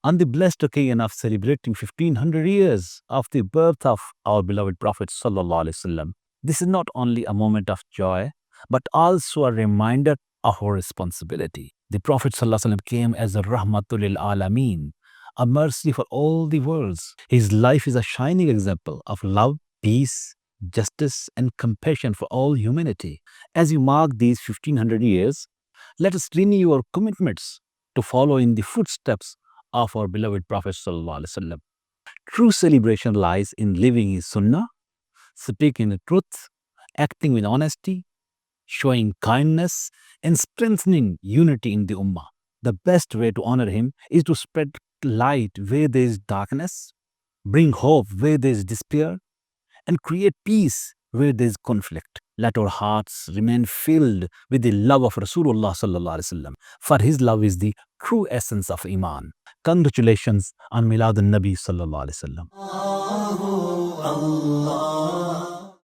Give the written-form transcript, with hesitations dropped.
On the blessed occasion of celebrating 1500 years of the birth of our beloved Prophet Sallallahu Alaihi Wasallam, this is not only a moment of joy, but also a reminder of our responsibility. The Prophet Sallallahu Alaihi Wasallam came as a rahmatul lil alameen, a mercy for all the worlds. His life is a shining example of love, peace, justice, and compassion for all humanity. As you mark these 1500 years, let us renew our commitments to follow in the footsteps of our beloved Prophet Sallallahu Alaihi Wasallam. True celebration lies in living his sunnah, speaking the truth, acting with honesty, showing kindness, and strengthening unity in the ummah. The best way to honor him is to spread light where there is darkness, bring hope where there is despair, and create peace where there is conflict. Let our hearts remain filled with the love of Rasulullah sallallahu alaihi wasallam, for his love is the true essence of Iman. Congratulations on Milad al-Nabi sallallahu alaihi wasallam.